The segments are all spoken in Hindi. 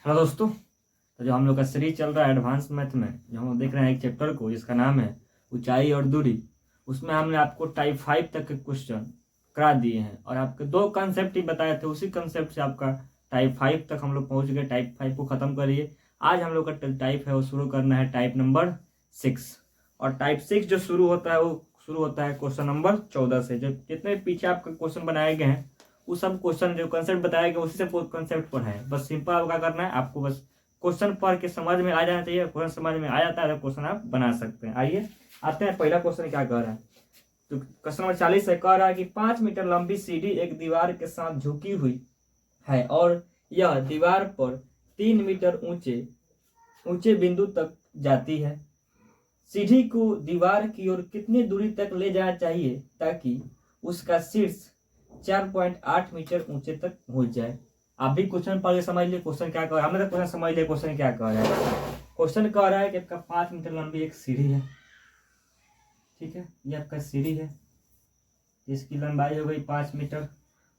हेलो दोस्तों। तो जो हम लोग का सीरीज चल रहा है एडवांस मैथ में, जो हम लोग देख रहे हैं एक चैप्टर को जिसका नाम है ऊंचाई और दूरी, उसमें हमने आपको टाइप 5 तक के क्वेश्चन करा दिए हैं और आपके दो कंसेप्ट ही बताए थे। उसी कंसेप्ट से आपका टाइप 5 तक हम लोग पहुंच गए। टाइप 5 को ख़त्म करिए। आज हम लोग का टाइप है वो शुरू करना है टाइप नंबर 6। और टाइप 6 जो शुरू होता है वो शुरू होता है क्वेश्चन नंबर 14 से। जो जितने पीछे आपके क्वेश्चन बनाए गए हैं वो सब क्वेश्चन जो कंसेप्ट बताया गया उसी से कंसेप्ट पढ़ा है। बस सिंपल आपको क्या करना है, आपको बस क्वेश्चन पढ़ के समझ में आ जाना चाहिए। क्वेश्चन समझ में आ जाता है तो क्वेश्चन आप बना सकते हैं। आइए आते हैं, पहला क्वेश्चन क्या कह रहा है। तो क्वेश्चन नंबर 40 है, कह रहा है कि 5 मीटर लंबी सीढ़ी एक दीवार के साथ झुकी हुई है और यह दीवार पर 3 मीटर ऊंचे ऊंचे बिंदु तक जाती है। सीढ़ी को दीवार की ओर कितनी दूरी तक ले जाना चाहिए ताकि उसका शीर्ष 4.8 मीटर ऊंचे तक पहुंच जाए। आप भी क्वेश्चन पढ़ के समझ लिए क्वेश्चन क्या कह रहा है। हमने तो क्वेश्चन समझ लिया क्वेश्चन क्या कह रहा है। क्वेश्चन कह रहा है कि आपका 5 मीटर लंबी एक सीढ़ी है, ठीक है, ये आपका सीढ़ी है, इसकी लंबाई हो गई 5 मीटर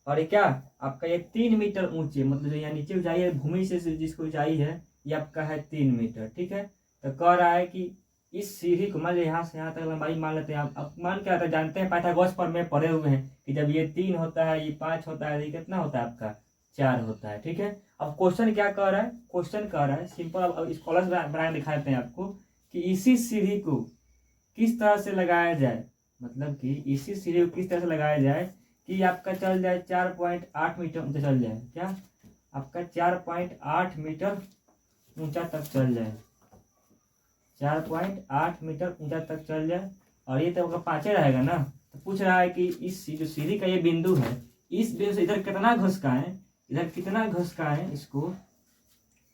और ये क्या आपका ये 3 मीटर ऊंचे, मतलब जो यहाँ नीचे ऊंचाई है भूमि से जिसकी ऊंचाई है ये आपका है 3 मीटर, ठीक है। तो कह रहा है कि इस सीढ़ी को मान लीजिए यहाँ से यहाँ तक लंबाई मान लेते हैं। आप मान क्या होता है जानते हैं, पाइथागोरस पर में पढ़े हुए हैं कि जब ये 3 होता है, ये 5 होता है, ये कितना होता है आपका 4 होता है, ठीक है। अब क्वेश्चन क्या कह रहा है, क्वेश्चन कह रहा है सिंपल, अब स्कॉलर्स बना के दिखा देते हैं आपको कि इसी सीढ़ी को किस तरह से लगाया जाए, मतलब कि इसी सीढ़ी को किस तरह से लगाया जाए कि आपका चल जाए 4.8 मीटर ऊंचा चल जाए, क्या आपका 4.8 मीटर ऊंचा तक चल जाए, 4.8 मीटर ऊंचा तक चल जाए। और ये तो आपका 5 रहेगा ना। तो पूछ रहा है कि इस जो सीढ़ी का ये बिंदु है, इस बिंदु से इधर कितना घुसकाएं, इधर कितना घुसकाएं, इसको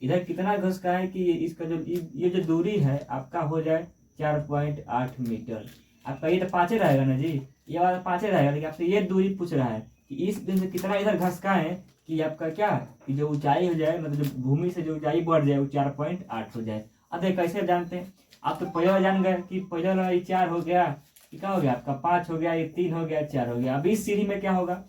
इधर कितना घुसकाएं कि इसका जो ये जो दूरी है आपका हो जाए 4.8 मीटर। आपका ये तो 5 रहेगा ना जी, ये वाला 5 रहेगा, लेकिन आपसे ये दूरी पूछ रहा है कि इस बिंदु से कितना इधर घसकाएं कि आपका क्या कि जो ऊंचाई हो जाए, मतलब जो भूमि से जो ऊंचाई बढ़ जाए वो 4.8 हो जाए। अब देखिए कैसे जानते हैं, आप तो पहले जान गए कि पहले वाला ये 4 हो गया, क्या हो गया आपका 5 हो गया, ये 3 हो गया, 4 हो गया। अब इस सीढ़ी में क्या होगा,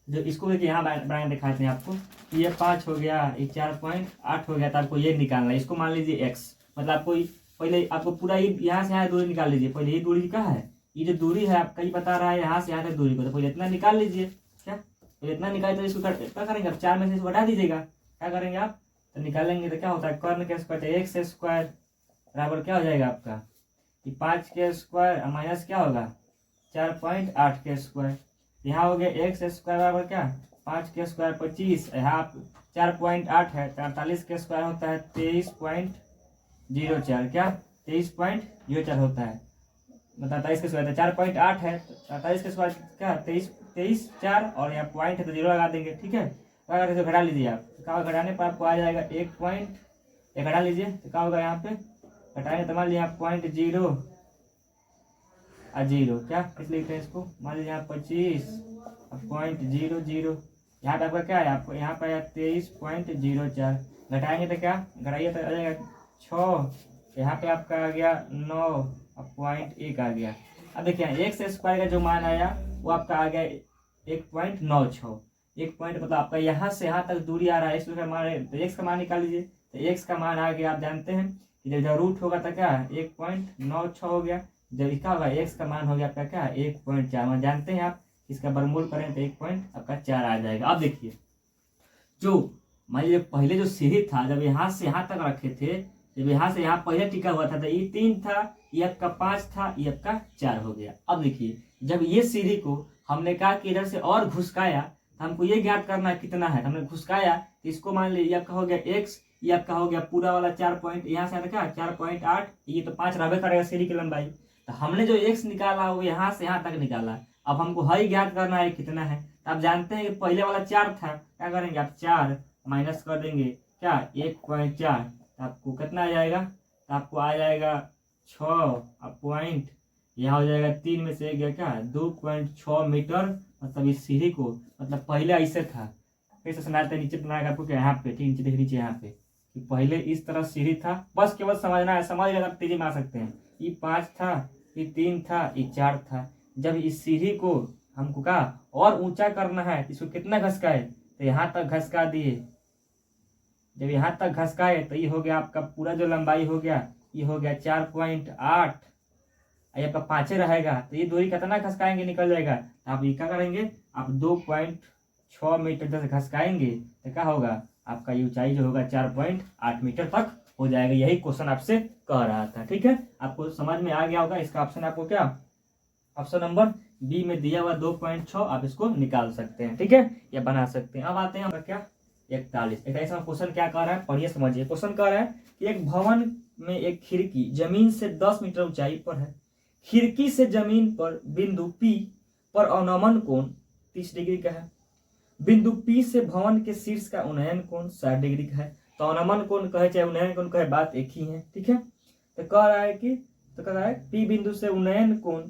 जो इसको देखिए यहाँ बना दिखाते हैं आपको कि ये 5 हो गया, ये 4.8 हो गया, तो आपको ये निकालना है। इसको मान लीजिए x, मतलब आपको पहले आपको पूरा यहाँ से यहाँ दूरी निकाल लीजिए। पहले ये दूरी क्या है, ये जो दूरी है आपका ये बता रहा है यहाँ से यहाँ तक दूरी को, तो पहले इतना निकाल लीजिए। क्या तो इतना निकाले तो इसको क्या करेंगे आप, 4 में से इसको हटा दीजिएगा। क्या करेंगे आप, तो निकालेंगे तो क्या होता है कर्ण के स्क्वायर एक्स स्क्वायर बराबर क्या हो जाएगा आपका कि 5 के स्क्वायर माइनस क्या होगा 4.8 के स्क्वायर। यहाँ हो गया एक्स स्क्वायर बराबर क्या 5 के स्क्वायर 25, यहाँ 4.8 है 43 के स्क्वायर होता है 23.04, क्या 23.04 होता है, मतलब 43 के स्क्वायर 4.8 है, 43 के स्क्वायर क्या 23 4 और यहाँ पॉइंट है तो 0 लगा देंगे, ठीक है। तो घटा लीजिए आप, क्या घटाने पर आपको आ जाएगा 1 घटा लीजिए तो क्या होगा यहाँ पे घटाएंगे तो मान लीजिए यहाँ 0.0 क्या किस लिखते हैं इसको, मान लीजिए यहाँ 25.00, यहाँ पे आपका क्या है, आपको यहाँ पे 23.04 घटाएंगे तो क्या घटाइए तो आ जाएगा 6, यहाँ पे आपका आ गया 9.1 आ गया। अब देखिए एक्स स्क्वायर का जो मान आया वो आपका आ गया 1.96, 1 पॉइंट मतलब आपका यहाँ से यहाँ तक दूरी आ रहा है, इसका मान तो एक्स का मान निकाल लीजिए। तो एक्स का मान आ गया, आप जानते हैं कि जब रूट होगा तो क्या 1.96 हो गया, जब इसका होगा एक्स का मान हो गया आपका क्या 1.4, जानते हैं आप इसका वर्गमूल करें तो 1.4 आ जाएगा। अब देखिए जो मान लीजिए पहले जो सीढ़ी था जब यहाँ से यहाँ तक रखे थे, जब यहाँ से यहाँ पहले टिका हुआ था तो ये 3 था, ये आपका 5 था, ये आपका 4 हो गया। अब देखिए जब ये सीढ़ी को हमने कहा कि इधर से और घुसकाया तो हमको ये ज्ञात करना है कितना है, हमने घुसकाया तो इसको मान लीजिए ये आपका हो गया एक्स, ये आपका हो गया पूरा वाला 4 पॉइंट, यहाँ से क्या 4.8, ये तो 5 रहबे करेगा सीढ़ी की लंबाई। तो हमने जो एक्स निकाला वो यहाँ से यहाँ तक निकाला, अब हमको हई ज्ञात करना है कितना है। तो आप जानते हैं कि पहले वाला 4 था, क्या करेंगे आप 4 माइनस कर देंगे क्या 1.4, तो आपको कितना आ जाएगा, तो आपको आ जाएगा 6 अब पॉइंट, यहाँ हो जाएगा 3 में से गया क्या 2.6 मीटर। मतलब इस सीढ़ी को मतलब पहले ऐसे था, फिर से सुनाते नीचे बनाएगा आपको क्या यहाँ पे, ठीक नीचे देख नीचे यहाँ पे कि पहले इस तरह सीढ़ी था, बस केवल समझना है, समझ गए आप तेजी में आ सकते हैं। ये 5 था, ये 3 था, ये 4 था। जब इस सीढ़ी को हमको कहा और ऊंचा करना है इसको कितना घसकाए, तो यहाँ तक घसका दिए, जब यहाँ तक घसकाए तो ये हो गया आपका पूरा जो लंबाई हो गया, ये हो गया 4.8, ये आपका 5 रहेगा, तो ये दूरी कितना घसकाएंगे निकल जाएगा। तो आप ये क्या करेंगे, आप 2.6 मीटर जैसे घसकाएंगे तो क्या होगा, आपका ये ऊंचाई जो होगा 4.8 मीटर तक हो जाएगा। यही क्वेश्चन आपसे कह रहा था। ठीक है, आपको समझ में आ गया होगा। इसका ऑप्शन आपको क्या, ऑप्शन नंबर बी में दिया हुआ 2.6, आप इसको निकाल सकते हैं। ठीक है, या बना सकते हैं। अब आते हैं क्या 41 क्वेश्चन क्या कह रहा है, पढ़िए समझिए। क्वेश्चन कह रहा है कि एक भवन में एक खिड़की जमीन से 10 मीटर ऊंचाई पर है। खिड़की से जमीन पर बिंदु P पर अवनमन कोण 30 डिग्री का है। बिंदु P से भवन के शीर्ष का उन्नयन कोण 60 डिग्री का है। तो अवनमन कोण कहे चाहे उन्नयन कोण कहे, बात एक ही है। ठीक है, तो कह रहा है कि P बिंदु से उन्नयन कोण,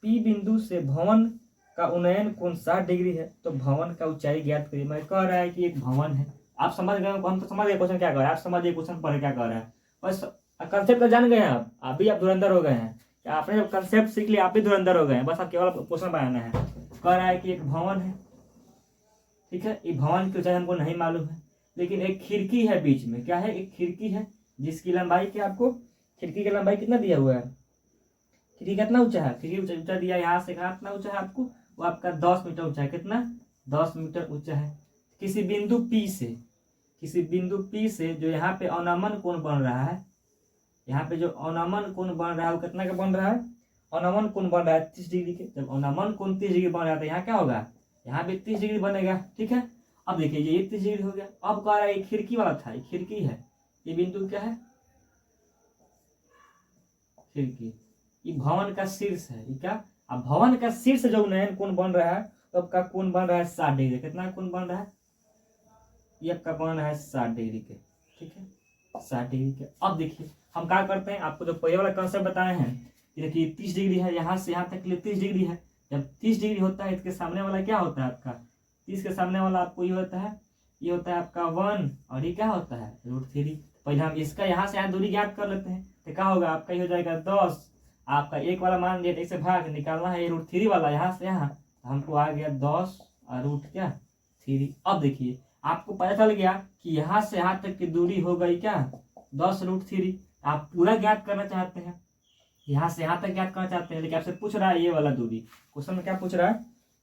P बिंदु से भवन का उन्नयन कोण 60 डिग्री है। तो भवन का ऊंचाई ज्ञात करिए। मैं कह रहा है कि एक भवन है, आप समझ गए, हम तो समझ गए क्वेश्चन क्या कर रहा है। आप समझिए क्वेश्चन पढ़े क्या कर रहा है, बस कंसेप्ट तो जान गए हैं आप, अभी आप धुरंधर हो गए हैं। आपने जब कंसेप्ट सीख लिया आप भी धुरंधर हो गए हैं, बस आप केवल क्वेश्चन बनाना है। कह रहा है कि एक भवन है, ठीक है, ये भवन की ऊंचाई हमको नहीं मालूम है, लेकिन एक खिड़की है बीच में। क्या है, एक खिड़की है जिसकी लंबाई क्या, आपको खिड़की की लंबाई कितना दिया हुआ है, खिड़की कितना ऊंचा है, खिड़की ऊंचा दिया यहाँ से कहाँ कितना ऊंचा है आपको, वो आपका 10 मीटर ऊंचा है। कितना, 10 मीटर ऊंचा है। किसी बिंदु P से जो यहाँ पे अवनमन कोण बन रहा है, यहाँ पे जो अवनमन कोण बन रहा है वो कितना का बन रहा है, अवनमन कोण बन रहा है 30 डिग्री के। जब अवनमन कोण 30 डिग्री बन रहा है तो यहाँ क्या होगा, यहाँ पे 30 डिग्री बनेगा। ठीक है, अब देखिए ये 30 डिग्री हो गया। अब कह रहा है खिड़की वाला था, खिड़की है, ये बिंदु क्या है, खिड़की, ये भवन का शीर्ष है। ये क्या, अब भवन का शीर्ष जो उन्नयन कोण बन रहा है तो आपका कोण बन रहा है 60 डिग्री। कितना कोण बन रहा है, ये आपका बन रहा है 60 डिग्री के। ठीक है, 60 डिग्री के। अब देखिए हम क्या करते हैं, आपको जो पहले वाला कंसेप्ट बताए हैं, ये देखिए 30 डिग्री है, यहाँ से यहाँ तक के लिए 30 डिग्री है। जब 30 डिग्री होता है इसके सामने वाला क्या होता है आपका, 30 के सामने वाला आपको ये होता है, ये होता है आपका 1, और ये क्या होता है √3। पहले हम इसका यहाँ से यहाँ दूरी ज्ञात कर लेते हैं, तो क्या होगा आपका ये हो जाएगा 10। आपका एक वाला मान लिया, इसे भाग निकालना है, ये √3 वाला यहाँ से यहाँ, तो हमको आ गया 10 और √3। अब देखिए आपको पता चल गया कि यहाँ से यहाँ तक की दूरी हो गई क्या, 10 √3। आप पूरा ज्ञात करना चाहते हैं, यहाँ से यहाँ तक ज्ञात करना चाहते हैं, लेकिन आपसे पूछ रहा है ये वाला दूरी। क्वेश्चन में क्या पूछ रहा है,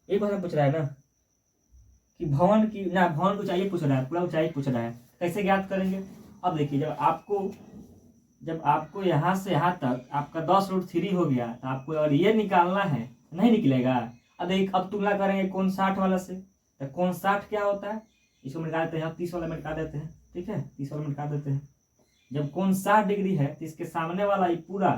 ये क्वेश्चन पूछ रहा है ना कि भवन की, ना भवन की ऊंचाई पूछ रहा है, पूरा ऊंचाई पूछ रहा है, कैसे ज्ञात करेंगे। अब देखिए जब आपको यहाँ से यहाँ तक आपका 10 √3 हो गया, तो आपको और ये निकालना है, नहीं निकलेगा। अब तुलना करेंगे कोण 60 वाला से, तो कोण 60 क्या होता है, इसको मिटा देते हैं, 30 वाला मिटा देते हैं। ठीक है, 30 वाला मिटा देते हैं। जब कोण 60 डिग्री है तो इसके सामने वाला ये पूरा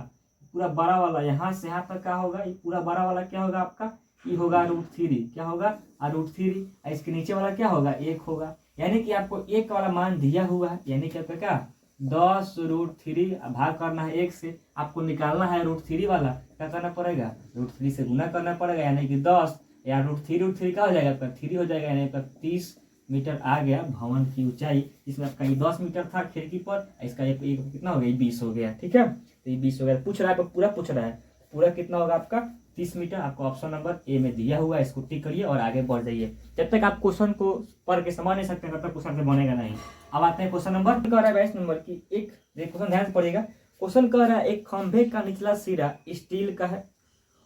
बड़ा वाला यहाँ से यहाँ तक क्या होगा, ये पूरा बड़ा वाला क्या होगा आपका, ये होगा √3। क्या होगा, √3। इसके नीचे वाला क्या होगा, 1 होगा। यानी कि आपको 1 वाला मान दिया हुआ है, यानी कि आपका क्या 10 √3 भाग करना है 1 से, आपको निकालना है √3 वाला। क्या करना पड़ेगा, √3 से गुना करना पड़ेगा, यानी कि 10 या √3 क्या हो जाएगा आपका 3 हो जाएगा, यानी आपका 30 मीटर आ गया भवन की ऊंचाई। जिसमें आपका ये 10 मीटर था खिड़की पर, इसका एक कितना हो गया, 20 हो गया। ठीक है, तो ये 20 हो गया। पूछ रहा है, पूरा पूछ रहा है, पूरा कितना होगा आपका 30 मीटर। आपको ऑप्शन नंबर ए में दिया हुआ है, इसको टिक करिए और आगे बढ़ जाइए। जब तक आप क्वेश्चन को पढ़ के समझ नहीं सकते तब तक क्वेश्चन से बनेगा नहीं। अब आते हैं क्वेश्चन नंबर, कह रहा है 22 नंबर की, एक क्वेश्चन ध्यान से पढ़िएगा। क्वेश्चन कह रहा है एक खंभे का निचला सिरा स्टील का है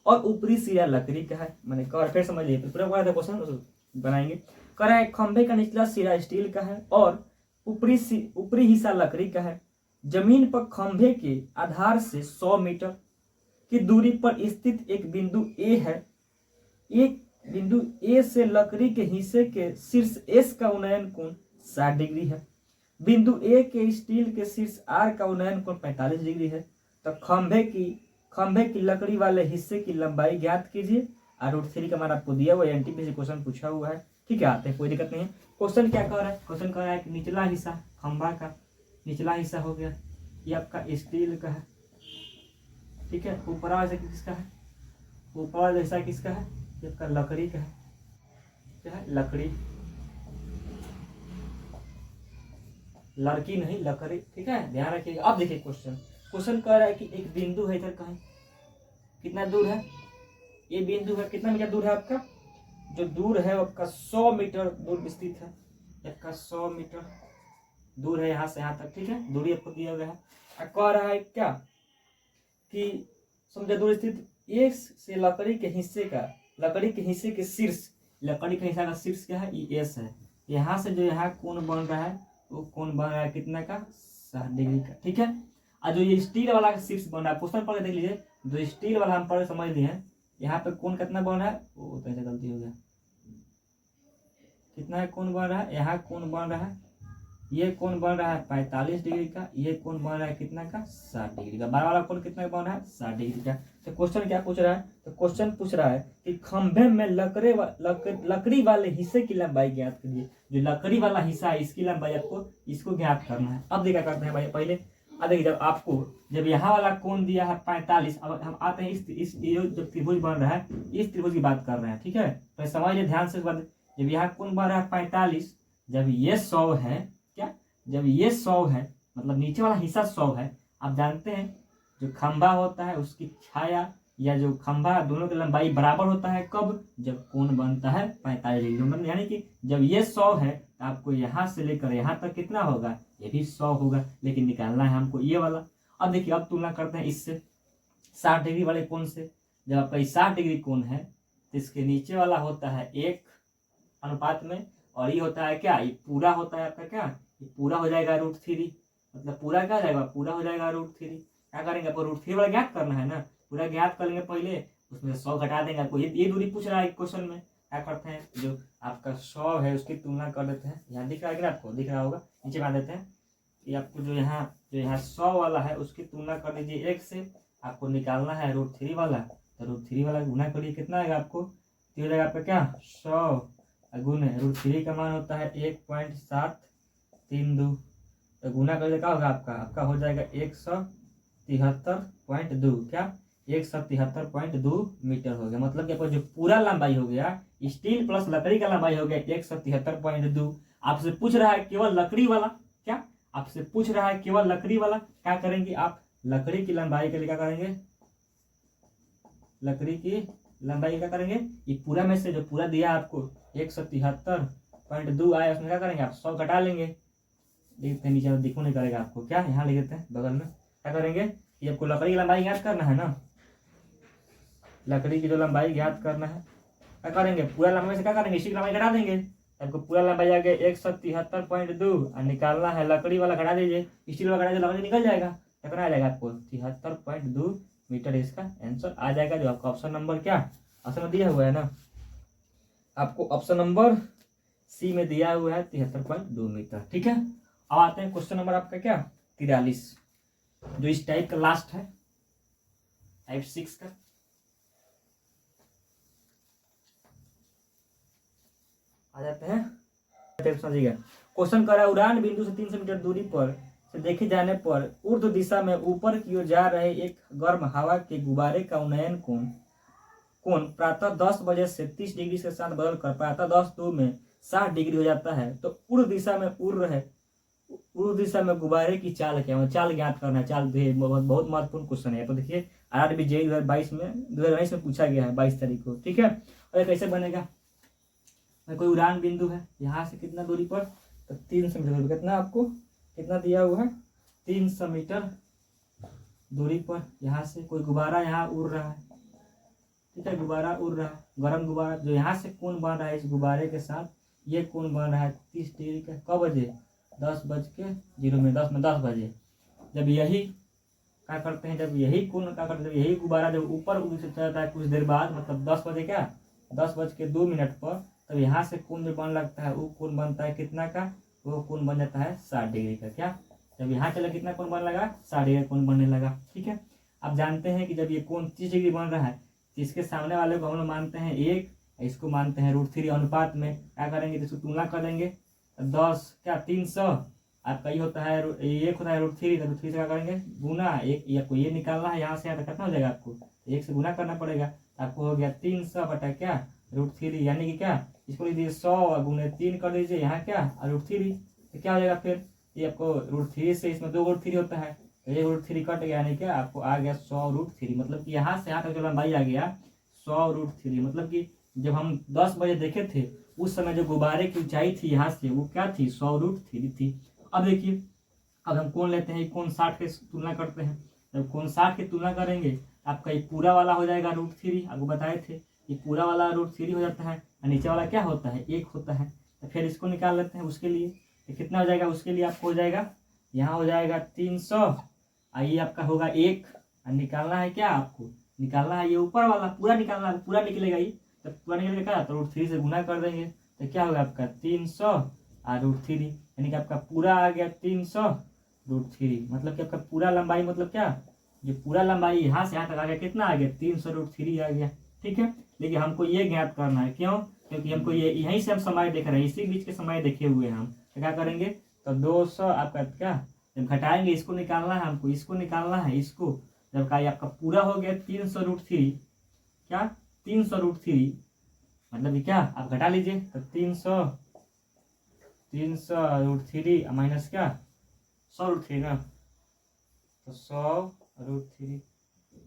और ऊपरी सिरा लकड़ी का है। मैंने फिर समझिए, पूरा क्वेश्चन बनाएंगे। कह रहा है खंभे का निचला सिरा स्टील का है और ऊपरी हिस्सा लकड़ी का है। जमीन पर खंभे के आधार से 100 मीटर की दूरी पर स्थित एक बिंदु ए है। एक बिंदु ए से लकड़ी के हिस्से के शीर्ष एस का उन्नयन कोण 60 डिग्री है। बिंदु ए के स्टील के शीर्ष आर का उन्नयन कोण 45 डिग्री है। तो खंभे की लकड़ी वाले हिस्से की लंबाई ज्ञात कीजिए। √3 का मान आपको दिया हुआ है, एनटीपीसी क्वेश्चन पूछा हुआ है। ठीक है, आते हैं, कोई दिक्कत नहीं है। क्वेश्चन क्या कह रहा है, क्वेश्चन कह रहा है कि निचला हिस्सा खंभा का निचला हिस्सा हो गया, ये आपका स्टील का है। ठीक है, ऊपर वाला हिस्सा किसका है, ऊपर वाला हिस्सा किसका है, ये आपका लकड़ी का है। क्या है, लकड़ी, लड़की नहीं लकड़ी। ठीक है, ध्यान रखिएगा। अब देखिए क्वेश्चन कह रहा है कि एक बिंदु है इधर, कहीं कितना दूर है, ये बिंदु है, कितना मीटर दूर है आपका, जो दूर है वो आपका 100 मीटर दूर स्थित है। आपका 100 मीटर दूर है यहाँ से यहाँ तक, ठीक है, दूरी आपको दिया गया है। कह रहा है क्या कि समझे दूर स्थित एक से लकड़ी के हिस्से के शीर्ष, लकड़ी के हिस्से का शीर्ष क्या है, ये एस है। यहाँ से जो यहाँ कोण बन रहा है वो कोण बन रहा है कितना का, 60 डिग्री का, ठीक है। और जो ये स्टील वाला का शीर्ष बन रहा है, क्वेश्चन पढ़ देख लीजिए, जो स्टील वाला हम पढ़ समझ लिए हैं, यहाँ पे कोण कितना बन रहा है, वो तो ऐसे गलती हो गया, कितना है कोण बन रहा है, यहाँ कोण बन रहा है, ये कोण बन रहा है 45 डिग्री का, ये कोण बन रहा है कितना का, 60 डिग्री का। बारह वाला कोण कितना बन रहा है, 60 डिग्री का। तो क्वेश्चन क्या पूछ रहा है, तो क्वेश्चन पूछ रहा है कि खंभे में लकड़ी वाले हिस्से की लंबाई ज्ञात करिए। जो लकड़ी वाला हिस्सा है इसकी लंबाई आपको इसको ज्ञात करना है। अब देखा करते हैं भाई, पहले देखिए, जब यहाँ वाला कोण दिया है 45, अब हम आते हैं इस जब त्रिभुज बन रहा है, इस त्रिभुज की बात कर रहे हैं, ठीक है। तो समझिए ध्यान से, जब यहाँ कोण बन रहा है 45, जब ये 100 है, जब ये 100 है मतलब नीचे वाला हिस्सा 100 है। आप जानते हैं जो खंभा होता है उसकी छाया या जो खंभा दोनों की लंबाई बराबर होता है, कब, जब कोण बनता है 45 डिग्री, मतलब यानी कि जब ये 100 है तो आपको यहाँ से लेकर यहाँ तक कितना होगा, ये भी 100 होगा, लेकिन निकालना है हमको ये वाला। अब देखिए, अब तुलना करते हैं इससे 60 डिग्री वाले कोण से। जब आपका 60 डिग्री कोण है तो इसके नीचे वाला होता है 1 अनुपात में, और ये होता है क्या, ये पूरा होता है आपका क्या, ये पूरा हो जाएगा √3, मतलब पूरा क्या हो जाएगा, पूरा हो जाएगा √3। क्या करेंगे, आपको √3 वाला ज्ञात करना है ना, पूरा ज्ञात कर लेंगे पहले, उसमें 100 घटा देंगे। आपको ये दूरी पूछ रहा है क्वेश्चन में, क्या करते हैं, जो आपका 100 है उसकी तुलना कर देते हैं। यहाँ दिख रहा है कि आपको दिख रहा होगा, नीचे बना देते हैं कि आपको जो यहाँ 100 वाला है उसकी तुलना कर लीजिए 1 से, आपको निकालना है √3 वाला, तो √3 वाला गुना करिए, कितना आएगा आपको, तो हो जाएगा आपका क्या, 100 गुने √3 का मान होता है 1.732, तो गुना करके क्या होगा आपका हो जाएगा 173.2, क्या 173.2 मीटर हो गया। मतलब कि आपको जो पूरा लंबाई हो गया, स्टील प्लस लकड़ी का लंबाई हो गया 173.2। आपसे पूछ रहा है केवल लकड़ी वाला, क्या आपसे पूछ रहा है केवल लकड़ी वाला, क्या करेंगे आप, लकड़ी की लंबाई के लिए क्या करेंगे, लकड़ी की लंबाई क्या करेंगे, ये पूरा में से जो पूरा दिया आपको 173.2 आया, उसमें क्या करेंगे आप 100 घटा लेंगे। देखते हैं नीचे दिखो नहीं करेगा आपको, क्या यहाँ लिख देते हैं बगल में, क्या करेंगे, ये आपको लकड़ी की लंबाई ज्ञात करना है ना, लकड़ी की जो लंबाई ज्ञात करना है, क्या करेंगे, पूरा लंबाई से क्या करेंगे, इसी की लंबाई घटा देंगे। आपको पूरा लंबाई आ गया 173.2 और निकालना है लकड़ी वाला, घटा दीजिए, स्टील वाला घटा दीजिए, लकड़ी निकल जाएगा, कितना आ जाएगा आपको 73.2 मीटर, इसका आंसर आ जाएगा। जो आपका ऑप्शन नंबर क्या ऑप्शन में दिया हुआ है ना, आपको ऑप्शन नंबर सी में दिया हुआ है 73.2 मीटर, ठीक है। अब आते हैं क्वेश्चन नंबर आपका क्या 43, जो इस टाइप का लास्ट है, टाइप 6 का। आ जाते हैं, समझिएगा, क्वेश्चन कर रहा है उड़ान बिंदु से 300 मीटर दूरी पर से देखे जाने पर ऊर्ध्व दिशा में ऊपर की ओर जा रहे एक गर्म हवा के गुब्बारे का उन्नयन कोण प्रातः 10 बजे से 30 डिग्री के साथ बदलकर प्रातः 10:02 में 60 डिग्री हो जाता है। तो ऊर्ध्व दिशा में गुब्बारे की चाल क्या है, चाल ज्ञात करना है। चाल बहुत महत्वपूर्ण क्वेश्चन है। तो देखिए RRB JEE 2019 में पूछा गया है 22 तारीख को, ठीक है। और कैसे बनेगा, कोई उड़ान बिंदु है यहाँ से कितना दूरी पर, तो 300 मीटर, कितना आपको कितना दिया हुआ है 300 मीटर दूरी पर यहाँ से कोई गुब्बारा यहाँ उड़ रहा है, ठीक है, गुब्बारा उड़ रहा है, गर्म गुब्बारा, जो यहाँ से कोण बन रहा है इस गुब्बारे के साथ ये कोण बन रहा है 30 डिग्री का। कब बजे, 10 बजे। जब यही क्या करते हैं, जब यही कोण क्या करते हैं, यही गुब्बारा जब ऊपर से चलता है कुछ देर बाद, मतलब 10 बजे क्या 10:02 पर, तब यहाँ से कोण जो बन लगता है वो कोण बनता है कितना का, वो कोण बन जाता है 60 डिग्री का। क्या जब यहाँ चला कितना कोण बन लगा, 60 डिग्री कोण बनने लगा, ठीक है। आप जानते हैं कि जब ये कोण 30 डिग्री बन रहा है तो इसके सामने वाले को हम लोग मानते हैं 1, इसको मानते हैं √3 अनुपात में। क्या करेंगे, इसको तुलना कर देंगे, 10 क्या 300 आपका ये होता है 1 होता है √3, तो √3 से क्या करेंगे गुना 1, आपको ये निकालना है यहाँ से यहाँ तक कितना हो जाएगा, आपको 1 से गुना करना पड़ेगा। आपको हो गया 300 बटा क्या √3, यानी कि क्या इसको लीजिए 100 गुने 3 कर दीजिए, यहाँ क्या √3, तो क्या हो जाएगा फिर ये आपको √3 से इसमें 2 √3 होता है, तो ये √3 कट गया, यानी क्या आपको आ गया 100 √3। मतलब कि यहाँ से यहाँ तक जो लंबाई आ गया 100 √3। मतलब कि जब हम 10 बजे देखे थे उस समय जो गुब्बारे की ऊंचाई थी यहाँ से वो क्या थी 100 √3 थी। अब देखिए, अब हम कोण लेते हैं, कोण 60 के तुलना करते हैं। जब कोण 60 की तुलना करेंगे आपका ये पूरा वाला हो जाएगा √3, आपको बताए थे ये पूरा वाला √3 हो जाता है, और नीचे वाला क्या होता है 1 होता है। तो फिर इसको निकाल लेते हैं उसके लिए, तो कितना हो जाएगा उसके लिए आपको हो जाएगा, यहाँ हो जाएगा 300, ये आपका होगा 1, और निकालना है क्या आपको, निकालना है ये ऊपर वाला, पूरा निकालना है, पूरा निकलेगा ये, तो पूरा निकलेगा क्या, तो √3 से गुना कर देंगे, तो क्या होगा आपका 300 और √3, यानी कि आपका पूरा आ गया 300 √3, मतलब कि आपका पूरा लंबाई, मतलब क्या, ये पूरा लंबाई यहाँ से यहाँ तक आ गया, कितना आ गया 300 √3 आ गया। ठीक है, लेकिन हमको ये ज्ञात करना है, क्यों, क्योंकि हमको ये यहीं से हम समय देख रहे हैं, इसी बीच के समय देखे हुए हैं हम, तो क्या करेंगे, तो 200 आपका क्या, जब घटाएंगे इसको निकालना है हमको, इसको निकालना है, इसको जब का आपका पूरा हो गया 300 √3, क्या 300 √3, मतलब ये क्या आप घटा लीजिए, तो 300 √3 माइनस क्या 100 √3 ना, तो 100 √3,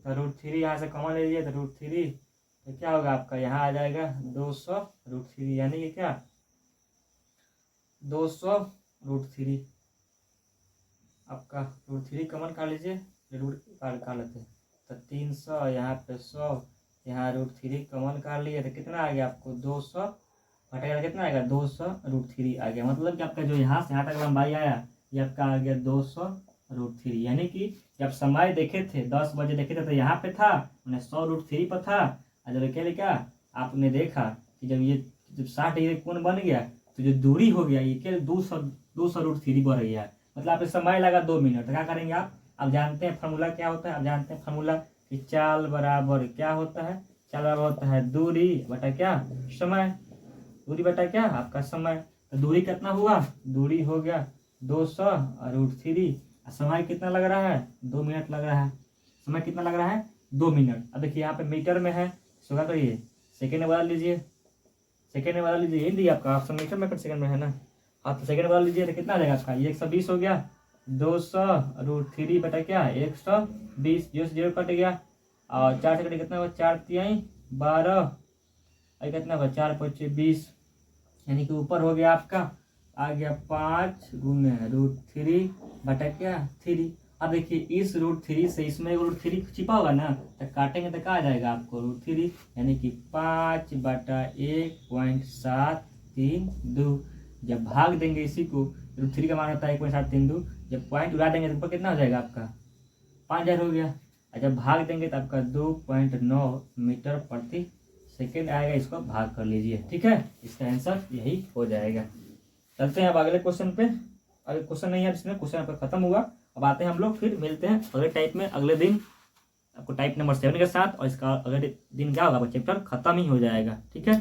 तो √3 यहाँ से कॉमन ले लीजिए, तो √3, तो क्या होगा आपका यहाँ आ जाएगा 200 √3, यानी कि क्या 200 √3, आपका √3 कॉमन कर लीजिए, रूट कर लेते हैं, तो 300 यहाँ पे 100, यहाँ √3 कॉमन कर लिए, तो कितना आ गया आपको 200, घटेगा कितना आएगा 200 √3 आ गया, मतलब कि आपका जो यहाँ से यहाँ तक लंबाई आया ये आपका आ गया 200 √3, यानी कि जब समय देखे थे 10 बजे देखे थे तो यहाँ पे था, मैंने 100 √3 पर था, और जब अकेले क्या आपने देखा कि जब 60 डिग्री कोण बन गया तो जो दूरी हो गया ये केवल 200 √3 बढ़ गया, मतलब आपको समय लगा 2 मिनट। क्या करेंगे आप जानते हैं फार्मूला क्या होता है, आप जानते हैं फार्मूला कि चाल बराबर क्या होता है, चाल बराबर होता है दूरी बटा क्या समय, दूरी बटा क्या आपका समय, तो दूरी कितना हुआ, दूरी हो गया 200 और √3, समय कितना लग रहा है 2 मिनट लग रहा है, समय कितना लग रहा है 2 मिनट। अब देखिए यहाँ पे मीटर में है, सो क्या करिए सेकेंड में बदल लीजिए, सेकेंड में बदल लीजिए, यही दिया आपका ऑप्शन मीटर में सेकेंड में है ना, आप तो सेकेंड बदल लीजिए, तो कितना आ जाएगा आपका ये 120 हो गया, 200 √3 बटा क्या 120, 0 से 0 कट गया, और 4 से कट कितना हुआ 4 तिहाई 12, और कितना हुआ 4 × 5 = 20, यानी कि ऊपर हो गया आपका आ गया 5 × √3 बटा क्या 3। अब देखिए इस √3 से इसमें √3 छिपा होगा ना, तो काटेंगे तो क्या आ जाएगा आपको √3, यानी कि 5 बटा 1.732, जब भाग देंगे इसी को, √3 का मान होता है 1.732, जब पॉइंट उड़ा देंगे तो ऊपर कितना हो जाएगा आपका 5000 हो गया, और जब भाग देंगे तो आपका 2.9 मीटर प्रति सेकेंड आएगा, इसको भाग कर लीजिए। ठीक है, इसका आंसर यही हो जाएगा। चलते हैं अब अगले क्वेश्चन पे, अगले क्वेश्चन नहीं है इसमें, क्वेश्चन आपका खत्म हुआ, अब आते हैं हम लोग फिर मिलते हैं अगले टाइप में अगले दिन आपको टाइप नंबर 7 के साथ, और इसका अगले दिन क्या होगा चैप्टर खत्म ही हो जाएगा। ठीक है।